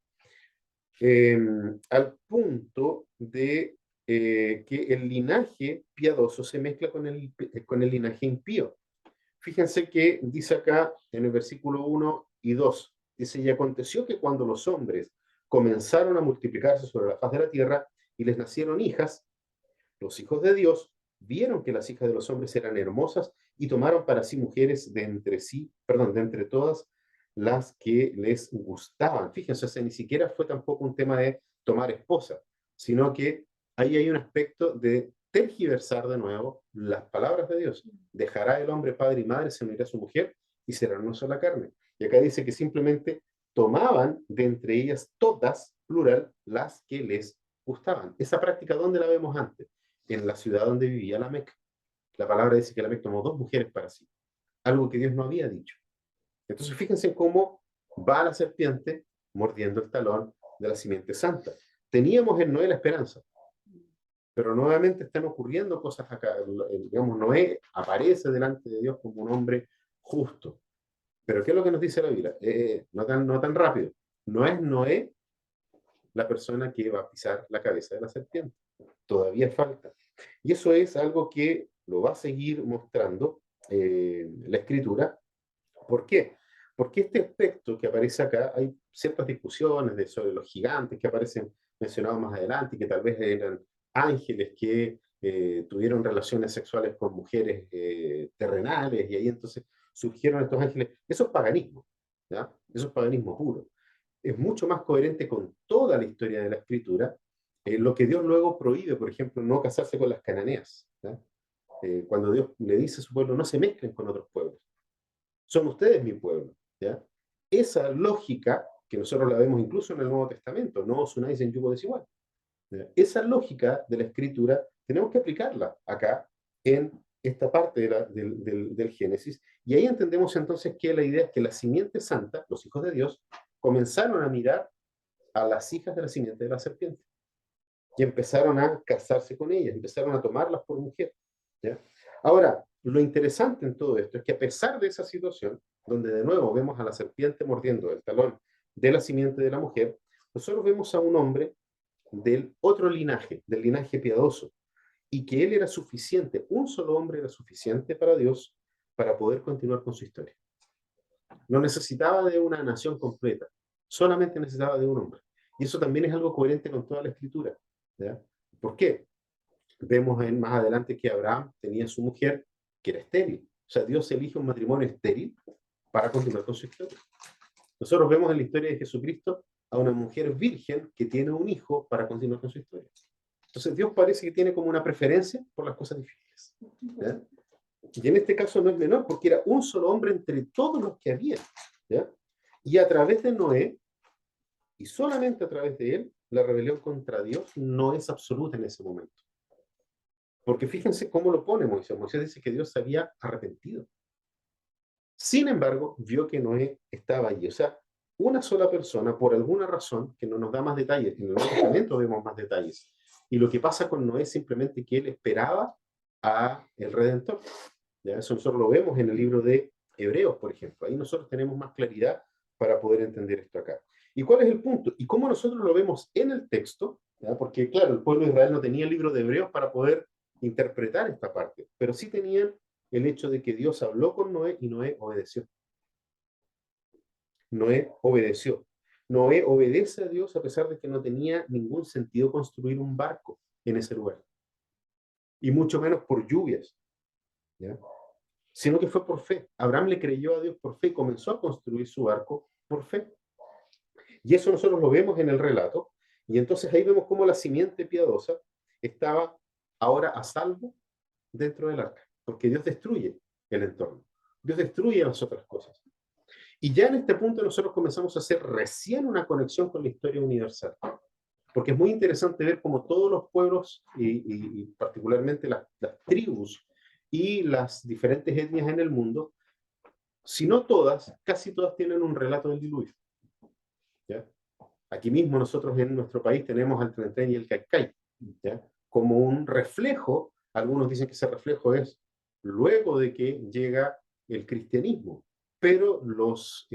al punto de que el linaje piadoso se mezcla con el linaje impío. Fíjense que dice acá en el versículo 1 y 2, dice, y aconteció que cuando los hombres comenzaron a multiplicarse sobre la faz de la tierra y les nacieron hijas, los hijos de Dios vieron que las hijas de los hombres eran hermosas y tomaron para sí mujeres de entre sí, perdón, de entre todas las que les gustaban. Fíjense, o sea, ni siquiera fue tampoco un tema de tomar esposa, sino que ahí hay un aspecto de tergiversar de nuevo las palabras de Dios. Dejará el hombre padre y madre, se unirá a su mujer y serán una sola carne. Y acá dice que simplemente tomaban de entre ellas todas, plural, las que les gustaban. Esa práctica, ¿dónde la vemos antes? En la ciudad donde vivía Lamec. La palabra dice que Lamec tomó 2 mujeres para sí, algo que Dios no había dicho. Entonces fíjense cómo va la serpiente mordiendo el talón de la simiente santa. Teníamos en Noé la esperanza, pero nuevamente están ocurriendo cosas acá. Digamos, Noé aparece delante de Dios como un hombre justo. Pero ¿qué es lo que nos dice la Biblia? No tan rápido. No es Noé la persona que va a pisar la cabeza de la serpiente. Todavía falta. Y eso es algo que lo va a seguir mostrando la escritura. ¿Por qué? Porque este aspecto que aparece acá, hay ciertas discusiones sobre los gigantes que aparecen mencionados más adelante, que tal vez eran ángeles que tuvieron relaciones sexuales con mujeres terrenales, y ahí entonces surgieron estos ángeles. Eso es paganismo, ¿ya? Eso es paganismo puro. Es mucho más coherente con toda la historia de la escritura, lo que Dios luego prohíbe, por ejemplo, no casarse con las cananeas, ¿ya? Cuando Dios le dice a su pueblo, no se mezclen con otros pueblos, son ustedes mi pueblo, ¿ya? Esa lógica, que nosotros la vemos incluso en el Nuevo Testamento, no os unáis en yugo desigual, ¿ya? Esa lógica de la escritura tenemos que aplicarla acá en esta parte del Génesis, y ahí entendemos entonces que la idea es que la simiente santa, los hijos de Dios, comenzaron a mirar a las hijas de la simiente de la serpiente y empezaron a casarse con ellas, empezaron a tomarlas por mujer, ¿ya? Ahora, lo interesante en todo esto es que a pesar de esa situación, donde de nuevo vemos a la serpiente mordiendo el talón de la simiente de la mujer, nosotros vemos a un hombre del otro linaje, del linaje piadoso, y que él era suficiente, un solo hombre era suficiente para Dios para poder continuar con su historia. No necesitaba de una nación completa, solamente necesitaba de un hombre. Y eso también es algo coherente con toda la escritura, ¿ya? ¿Por qué? Vemos más adelante que Abraham tenía su mujer que era estéril. O sea, Dios elige un matrimonio estéril para continuar con su historia. Nosotros vemos en la historia de Jesucristo a una mujer virgen que tiene un hijo para continuar con su historia. Entonces Dios parece que tiene como una preferencia por las cosas difíciles, ¿ya? Y en este caso no es menor porque era un solo hombre entre todos los que había, ¿ya? Y a través de Noé, y solamente a través de él, la rebelión contra Dios no es absoluta en ese momento. Porque fíjense cómo lo pone Moisés. Moisés dice que Dios se había arrepentido. Sin embargo, vio que Noé estaba allí. O sea, una sola persona, por alguna razón, que no nos da más detalles, en el Nuevo Testamento vemos más detalles. Y lo que pasa con Noé es simplemente que él esperaba a el Redentor. ¿Ya? Eso nosotros lo vemos en el libro de Hebreos, por ejemplo. Ahí nosotros tenemos más claridad para poder entender esto acá. ¿Y cuál es el punto? Y cómo nosotros lo vemos en el texto, ¿ya? Porque claro, el pueblo de Israel no tenía el libro de Hebreos para poder interpretar esta parte, pero sí tenían el hecho de que Dios habló con Noé y Noé obedeció. Noé obedeció. Noé obedece a Dios a pesar de que no tenía ningún sentido construir un barco en ese lugar. Y mucho menos por lluvias, ¿ya? sino que fue por fe. Abraham le creyó a Dios por fe y comenzó a construir su arco por fe. Y eso nosotros lo vemos en el relato, y entonces ahí vemos cómo la simiente piadosa estaba ahora a salvo dentro del arca, porque Dios destruye el entorno, Dios destruye las otras cosas. Y ya en este punto nosotros comenzamos a hacer recién una conexión con la historia universal, porque es muy interesante ver cómo todos los pueblos, y particularmente las tribus y las diferentes etnias en el mundo, si no todas, casi todas tienen un relato del diluvio. ¿Ya? Aquí mismo nosotros en nuestro país tenemos al Tren y el Caicay, ¿ya? Como un reflejo, algunos dicen que ese reflejo es luego de que llega el cristianismo, pero los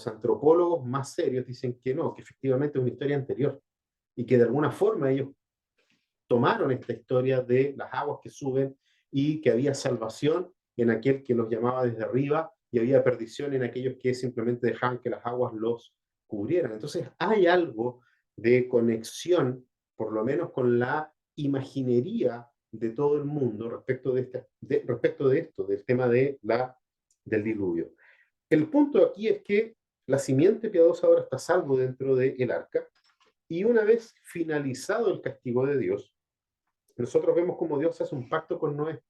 antropólogos más serios dicen que no, que efectivamente es una historia anterior y que de alguna forma ellos tomaron esta historia de las aguas que suben y que había salvación en aquel que los llamaba desde arriba y había perdición en aquellos que simplemente dejaban que las aguas los cubrieran. Entonces hay algo de conexión, por lo menos con la imaginería de todo el mundo respecto de esto, del tema del diluvio. El punto aquí es que la simiente piadosa ahora está a salvo dentro del arca, y una vez finalizado el castigo de Dios, nosotros vemos como Dios hace un pacto con Noé.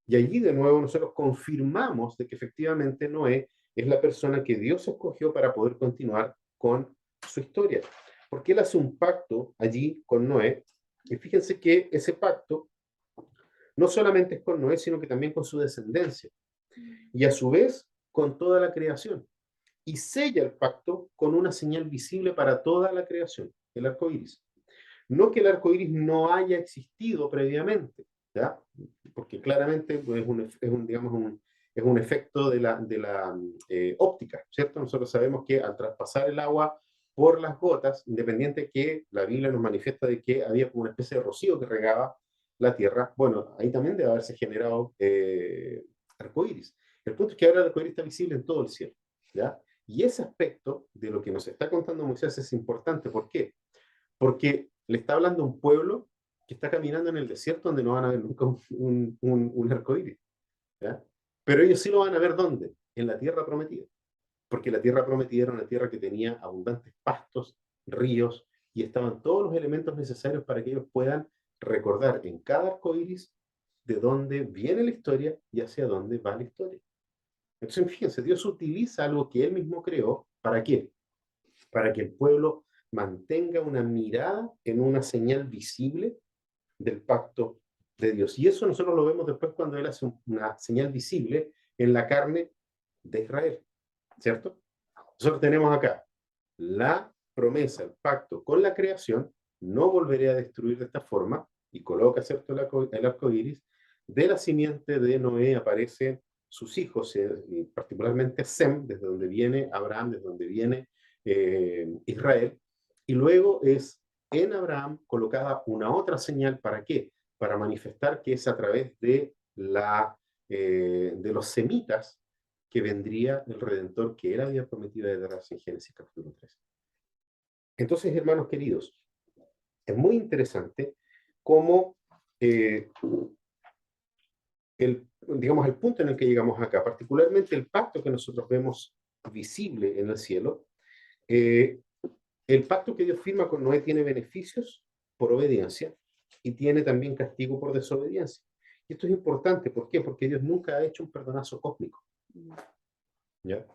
Y allí de nuevo nosotros confirmamos de que efectivamente Noé es la persona que Dios escogió para poder continuar con su historia. Porque él hace un pacto allí con Noé, y fíjense que ese pacto no solamente es con Noé, sino que también con su descendencia, y a su vez con toda la creación. Y sella el pacto con una señal visible para toda la creación, el arco iris. No que el arco iris no haya existido previamente, ¿ya? Porque claramente pues, es un efecto de la óptica, ¿cierto? Nosotros sabemos que al traspasar el agua por las gotas, independiente que la Biblia nos manifiesta de que había como una especie de rocío que regaba la tierra, bueno, ahí también debe haberse generado arco iris. El punto es que ahora el arco iris está visible en todo el cielo, ¿ya? Y ese aspecto de lo que nos está contando Moisés es importante. ¿Por qué? Porque le está hablando a un pueblo que está caminando en el desierto donde no van a ver nunca un arco iris, ¿ya? Pero ellos sí lo van a ver, ¿dónde? En la tierra prometida. Porque la tierra prometida era una tierra que tenía abundantes pastos, ríos, y estaban todos los elementos necesarios para que ellos puedan recordar en cada arco iris de dónde viene la historia y hacia dónde va la historia. Entonces, fíjense, Dios utiliza algo que él mismo creó. ¿Para qué? Para que el pueblo mantenga una mirada en una señal visible del pacto de Dios. Y eso nosotros lo vemos después cuando él hace una señal visible en la carne de Israel, ¿cierto? Nosotros tenemos acá la promesa, el pacto con la creación, no volveré a destruir de esta forma, y coloca, ¿cierto?, el arco iris. De la simiente de Noé aparecen sus hijos, y particularmente Sem, desde donde viene Abraham, desde donde viene Israel, y luego es en Abraham colocada una otra señal. ¿Para qué? Para manifestar que es a través de los semitas que vendría el Redentor que él había prometido de darse en Génesis capítulo 3. Entonces, hermanos queridos, es muy interesante cómo digamos, el punto en el que llegamos acá, particularmente el pacto que nosotros vemos visible en el cielo, el pacto que Dios firma con Noé tiene beneficios por obediencia y tiene también castigo por desobediencia. Y esto es importante, ¿por qué? Porque Dios nunca ha hecho un perdonazo cósmico, ¿ya?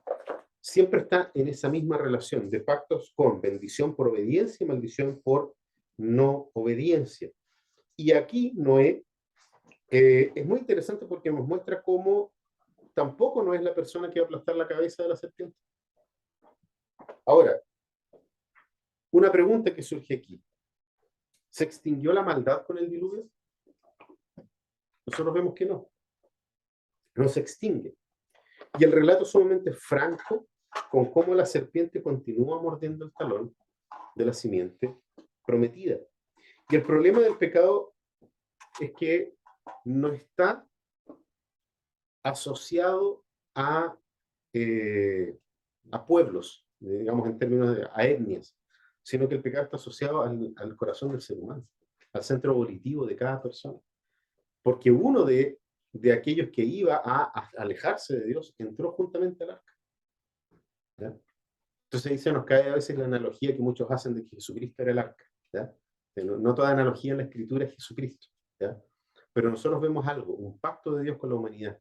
Siempre está en esa misma relación de pactos con bendición por obediencia y maldición por no obediencia. Y aquí Noé es muy interesante porque nos muestra cómo tampoco no es la persona que va a aplastar la cabeza de la serpiente. Ahora, una pregunta que surge aquí. ¿Se extinguió la maldad con el diluvio? Nosotros vemos que no. No se extingue. Y el relato es sumamente franco con cómo la serpiente continúa mordiendo el talón de la simiente prometida. Y el problema del pecado es que no está asociado a pueblos, digamos en términos a etnias, sino que el pecado está asociado al corazón del ser humano, al centro volitivo de cada persona. Porque uno de de aquellos que iba a alejarse de Dios, entró juntamente al arca. ¿Ya? Entonces ahí se nos cae a veces la analogía que muchos hacen de que Jesucristo era el arca. ¿Ya? No, no toda analogía en la escritura es Jesucristo. ¿Ya? Pero nosotros vemos algo, un pacto de Dios con la humanidad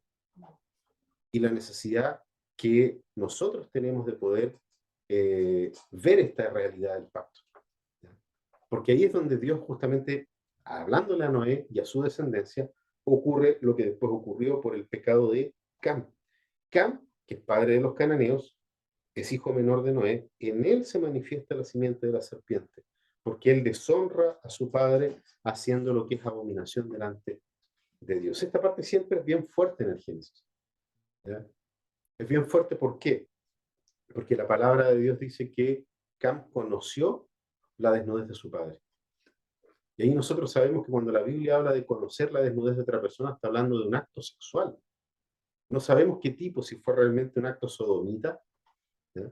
y la necesidad que nosotros tenemos de poder ver esta realidad del pacto. ¿Ya? Porque ahí es donde Dios justamente, hablándole a Noé y a su descendencia, ocurre lo que después ocurrió por el pecado de Cam. Cam, que es padre de los cananeos, es hijo menor de Noé, en él se manifiesta la simiente de la serpiente, porque él deshonra a su padre haciendo lo que es abominación delante de Dios. Esta parte siempre es bien fuerte en el Génesis. ¿Ya? Es bien fuerte, ¿por qué? Porque la palabra de Dios dice que Cam conoció la desnudez de su padre. Y ahí nosotros sabemos que cuando la Biblia habla de conocer la desnudez de otra persona, está hablando de un acto sexual. No sabemos qué tipo, si fue realmente un acto sodomita, ¿ya?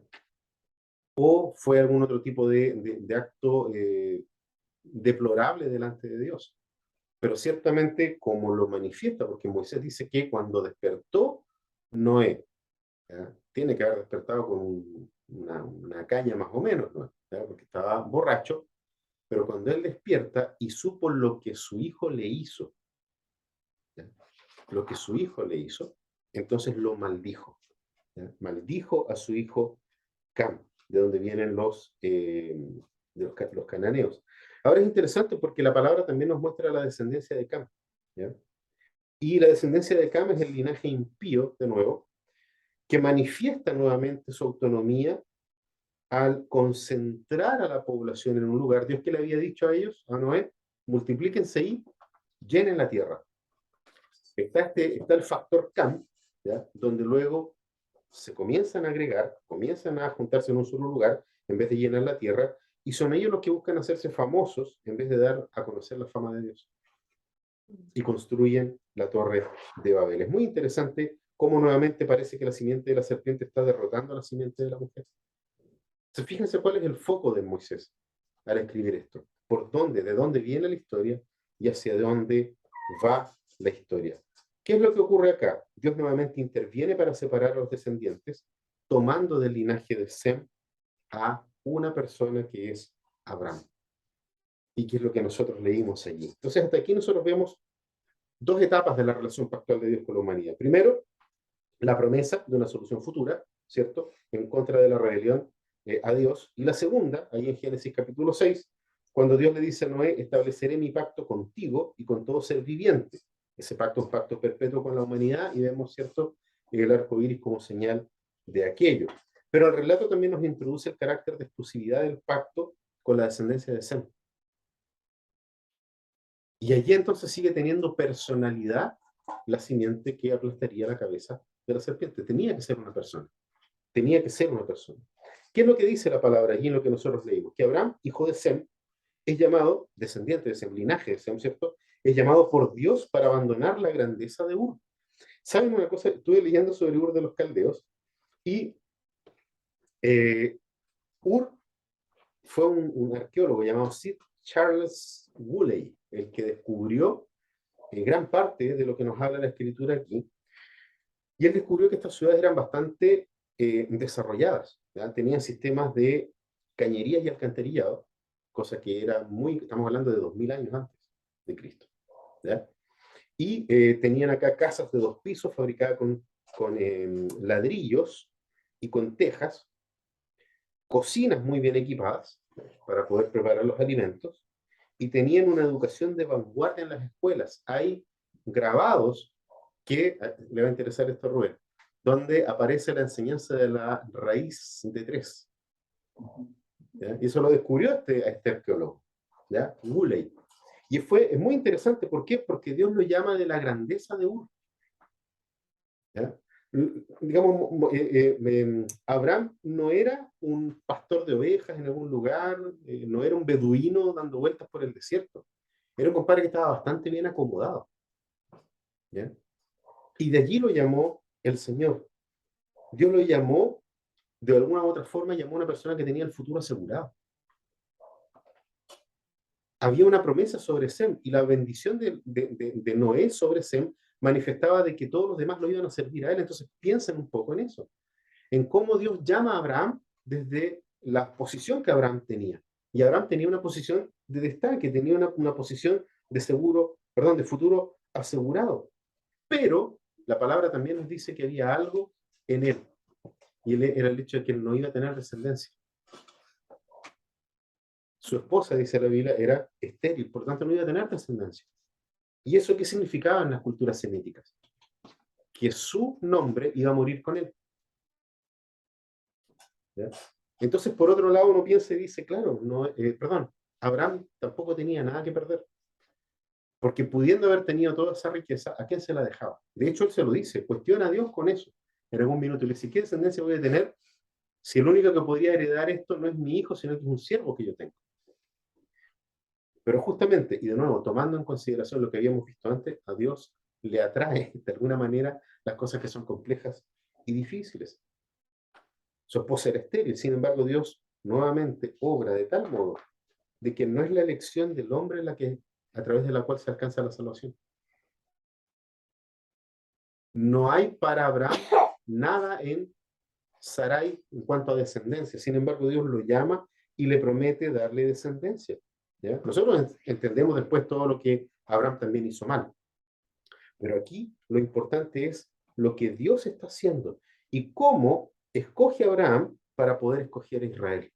O fue algún otro tipo de acto deplorable delante de Dios. Pero ciertamente como lo manifiesta, porque Moisés dice que cuando despertó Noé, ¿ya? Tiene que haber despertado con una caña más o menos, ¿no? ¿Ya? Porque estaba borracho, pero cuando él despierta y supo lo que su hijo le hizo, ¿ya? Lo que su hijo le hizo, entonces lo maldijo. ¿Ya? Maldijo a su hijo Cam, de donde vienen los cananeos. Ahora es interesante porque la palabra también nos muestra la descendencia de Cam. ¿Ya? Y la descendencia de Cam es el linaje impío, de nuevo, que manifiesta nuevamente su autonomía al concentrar a la población en un lugar. Dios que le había dicho a ellos, a Noé, multiplíquense y llenen la tierra. Está el factor Cam, ¿ya? Donde luego se comienzan a agregar, comienzan a juntarse en un solo lugar en vez de llenar la tierra, y son ellos los que buscan hacerse famosos en vez de dar a conocer la fama de Dios. Y construyen la torre de Babel. Es muy interesante cómo nuevamente parece que la simiente de la serpiente está derrotando a la simiente de la mujer. Entonces, fíjense cuál es el foco de Moisés al escribir esto. ¿Por dónde? ¿De dónde viene la historia? Y hacia dónde va la historia. ¿Qué es lo que ocurre acá? Dios nuevamente interviene para separar a los descendientes, tomando del linaje de Sem a una persona que es Abraham. Y que es lo que nosotros leímos allí. Entonces, hasta aquí nosotros vemos dos etapas de la relación pactual de Dios con la humanidad. Primero, la promesa de una solución futura, ¿cierto? En contra de la rebelión a Dios. Y la segunda, ahí en Génesis capítulo 6, cuando Dios le dice a Noé, estableceré mi pacto contigo y con todo ser viviente. Ese pacto es un pacto perpetuo con la humanidad y vemos, ¿cierto?, el arco iris como señal de aquello. Pero el relato también nos introduce el carácter de exclusividad del pacto con la descendencia de Sem. Y allí entonces sigue teniendo personalidad la simiente que aplastaría la cabeza de la serpiente. Tenía que ser una persona. Tenía que ser una persona. ¿Qué es lo que dice la palabra allí en lo que nosotros leímos? Que Abraham, hijo de Sem, es llamado, descendiente de Sem, linaje de Sem, ¿cierto? Es llamado por Dios para abandonar la grandeza de Ur. ¿Saben una cosa? Estuve leyendo sobre Ur de los Caldeos y Ur fue un arqueólogo llamado Sir Charles Woolley, el que descubrió gran parte de lo que nos habla la escritura aquí. Y él descubrió que estas ciudades eran bastante desarrolladas, ¿ya? Tenían sistemas de cañerías y alcantarillado, cosa que era muy, estamos hablando de 2000 años antes de Cristo, ¿ya? Y tenían acá casas de 2 pisos fabricadas con ladrillos y con tejas, cocinas muy bien equipadas para poder preparar los alimentos, y tenían una educación de vanguardia en las escuelas. Hay grabados que, le va a interesar esto a Rubén, donde aparece la enseñanza de la raíz de 3. ¿Ya? Y eso lo descubrió este arqueólogo, ¿ya? Woolley. Y es muy interesante, ¿por qué? Porque Dios lo llama de la grandeza de Ur. ¿Ya? Digamos, Abraham no era un pastor de ovejas en algún lugar, no era un beduino dando vueltas por el desierto. Era un compadre que estaba bastante bien acomodado. ¿Ya? Y de allí lo llamó el Señor. Dios lo llamó, de alguna u otra forma, llamó a una persona que tenía el futuro asegurado. Había una promesa sobre Sem, y la bendición de Noé sobre Sem manifestaba de que todos los demás lo iban a servir a él. Entonces piensen un poco en eso, en cómo Dios llama a Abraham desde la posición que Abraham tenía. Y Abraham tenía una posición de destaque, tenía una posición de seguro, perdón, de futuro asegurado. Pero la palabra también nos dice que había algo en él, y él era el hecho de que él no iba a tener descendencia. Su esposa, dice la Biblia, era estéril, por tanto no iba a tener descendencia. ¿Y eso qué significaba en las culturas semíticas? Que su nombre iba a morir con él. ¿Ya? Entonces, por otro lado, uno piensa y dice, claro, no, perdón, Abraham tampoco tenía nada que perder, porque pudiendo haber tenido toda esa riqueza, ¿a quién se la dejaba? De hecho, él se lo dice, cuestiona a Dios con eso. En algún minuto le dice, ¿qué descendencia voy a tener si el único que podría heredar esto no es mi hijo, sino que es un siervo que yo tengo? Pero justamente, y de nuevo, tomando en consideración lo que habíamos visto antes, a Dios le atrae de alguna manera las cosas que son complejas y difíciles. Su esposa era estéril, sin embargo, Dios nuevamente obra de tal modo de que no es la elección del hombre a través de la cual se alcanza la salvación. No hay para Abraham nada en Sarai en cuanto a descendencia, sin embargo, Dios lo llama y le promete darle descendencia. ¿Ya? Nosotros entendemos después todo lo que Abraham también hizo mal, pero aquí lo importante es lo que Dios está haciendo y cómo escoge a Abraham para poder escoger a Israel.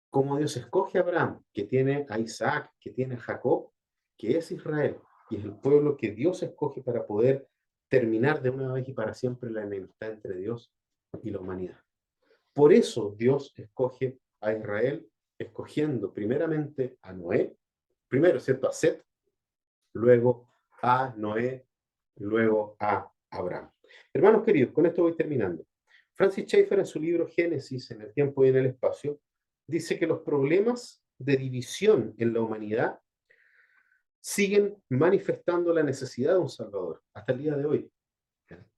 Cómo Dios escoge a Abraham, que tiene a Isaac, que tiene a Jacob, que es Israel, y es el pueblo que Dios escoge para poder terminar de una vez y para siempre la enemistad entre Dios y la humanidad. Por eso Dios escoge a Israel, escogiendo primeramente a Noé, primero, ¿cierto?, a Set, luego a Noé, luego a Abraham. Hermanos queridos, con esto voy terminando. Francis Schaeffer en su libro Génesis, en el tiempo y en el espacio, dice que los problemas de división en la humanidad siguen manifestando la necesidad de un Salvador hasta el día de hoy,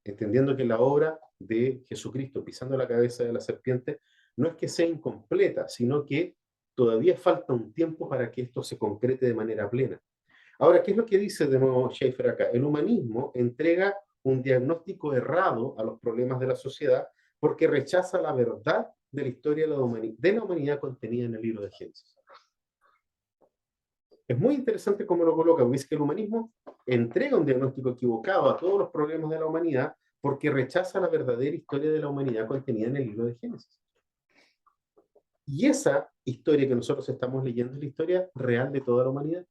entendiendo que la obra de Jesucristo pisando la cabeza de la serpiente no es que sea incompleta, sino que todavía falta un tiempo para que esto se concrete de manera plena. Ahora, ¿qué es lo que dice de nuevo Schaeffer acá? El humanismo entrega un diagnóstico errado a los problemas de la sociedad porque rechaza la verdad de la historia de la humanidad contenida en el libro de Génesis. Es muy interesante cómo lo coloca, porque dice que el humanismo entrega un diagnóstico equivocado a todos los problemas de la humanidad porque rechaza la verdadera historia de la humanidad contenida en el libro de Génesis. Y esa historia que nosotros estamos leyendo es la historia real de toda la humanidad.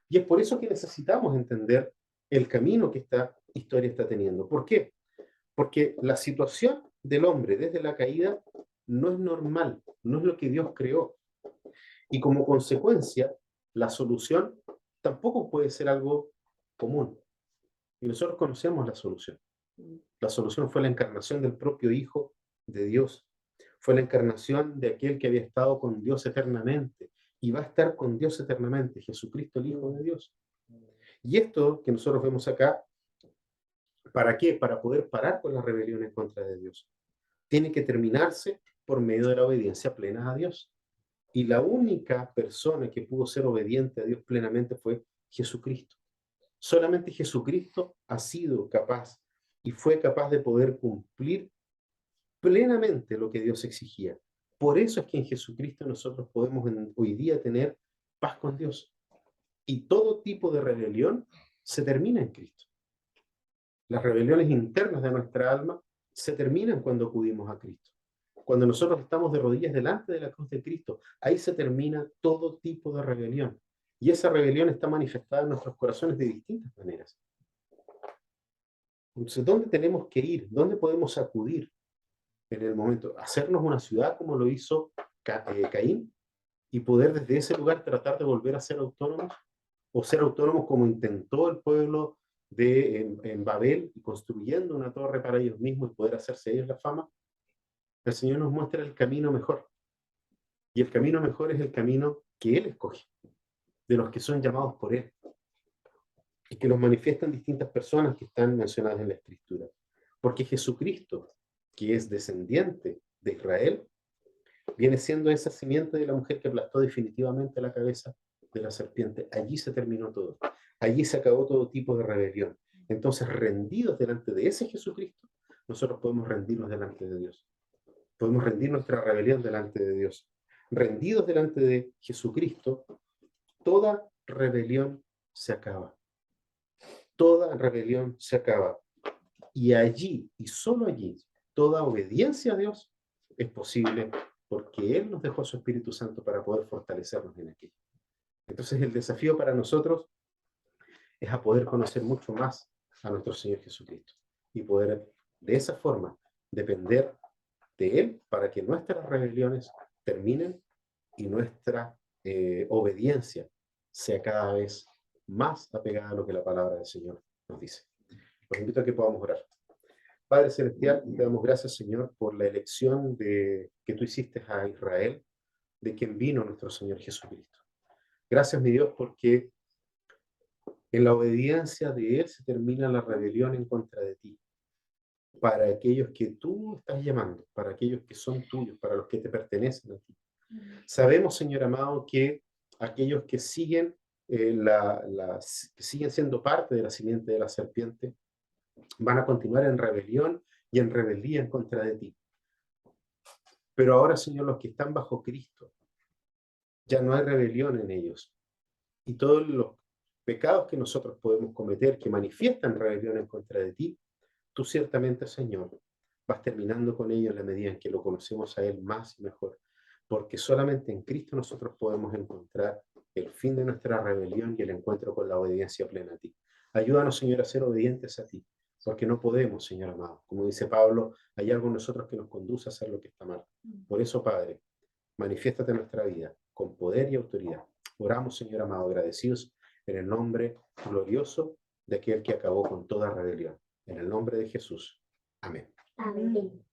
Y es por eso que necesitamos entender el camino que esta historia está teniendo. ¿Por qué? Porque la situación del hombre desde la caída no es normal, no es lo que Dios creó. Y como consecuencia, la solución tampoco puede ser algo común. Y nosotros conocemos la solución. La solución fue la encarnación del propio Hijo de Dios. Fue la encarnación de aquel que había estado con Dios eternamente y va a estar con Dios eternamente, Jesucristo, el Hijo de Dios. Y esto que nosotros vemos acá, ¿para qué? Para poder parar con la rebelión en contra de Dios. Tiene que terminarse por medio de la obediencia plena a Dios. Y la única persona que pudo ser obediente a Dios plenamente fue Jesucristo. Solamente Jesucristo ha sido capaz y fue capaz de poder cumplir plenamente lo que Dios exigía. Por eso es que en Jesucristo nosotros podemos hoy día tener paz con Dios. Y todo tipo de rebelión se termina en Cristo. Las rebeliones internas de nuestra alma se terminan cuando acudimos a Cristo. Cuando nosotros estamos de rodillas delante de la cruz de Cristo, ahí se termina todo tipo de rebelión. Y esa rebelión está manifestada en nuestros corazones de distintas maneras. Entonces, ¿dónde tenemos que ir? ¿Dónde podemos acudir en el momento? ¿Hacernos una ciudad como lo hizo Caín? ¿Y poder desde ese lugar tratar de volver a ser autónomos? ¿O ser autónomos como intentó el pueblo en Babel, construyendo una torre para ellos mismos y poder hacerse ellos la fama? El Señor nos muestra el camino mejor. Y el camino mejor es el camino que Él escoge, de los que son llamados por Él, y que los manifiestan distintas personas que están mencionadas en la Escritura. Porque Jesucristo, que es descendiente de Israel, viene siendo esa simiente de la mujer que aplastó definitivamente la cabeza de la serpiente. Allí se terminó todo. Allí se acabó todo tipo de rebelión. Entonces, rendidos delante de ese Jesucristo, nosotros podemos rendirnos delante de Dios. Podemos rendir nuestra rebelión delante de Dios. Rendidos delante de Jesucristo, toda rebelión se acaba. Toda rebelión se acaba. Y allí, y solo allí, toda obediencia a Dios es posible porque Él nos dejó su Espíritu Santo para poder fortalecernos en aquello. Entonces el desafío para nosotros es a poder conocer mucho más a nuestro Señor Jesucristo y poder de esa forma depender de Él para que nuestras rebeliones terminen y nuestra obediencia sea cada vez más apegada a lo que la palabra del Señor nos dice. Los invito a que podamos orar. Padre Celestial, te damos gracias, Señor, por la elección que tú hiciste a Israel, de quien vino nuestro Señor Jesucristo. Gracias, mi Dios, porque en la obediencia de Él se termina la rebelión en contra de ti. Para aquellos que tú estás llamando, para aquellos que son tuyos, para los que te pertenecen a ti. Sabemos, Señor amado, que aquellos que siguen, que siguen siendo parte de la simiente de la serpiente van a continuar en rebelión y en rebeldía en contra de ti. Pero ahora, Señor, los que están bajo Cristo, ya no hay rebelión en ellos. Y todos los pecados que nosotros podemos cometer, que manifiestan rebelión en contra de ti, tú ciertamente, Señor, vas terminando con ello en la medida en que lo conocemos a Él más y mejor. Porque solamente en Cristo nosotros podemos encontrar el fin de nuestra rebelión y el encuentro con la obediencia plena a ti. Ayúdanos, Señor, a ser obedientes a ti, porque no podemos, Señor amado. Como dice Pablo, hay algo en nosotros que nos conduce a hacer lo que está mal. Por eso, Padre, manifiéstate en nuestra vida con poder y autoridad. Oramos, Señor amado, agradecidos en el nombre glorioso de aquel que acabó con toda rebelión. En el nombre de Jesús. Amén. Amén.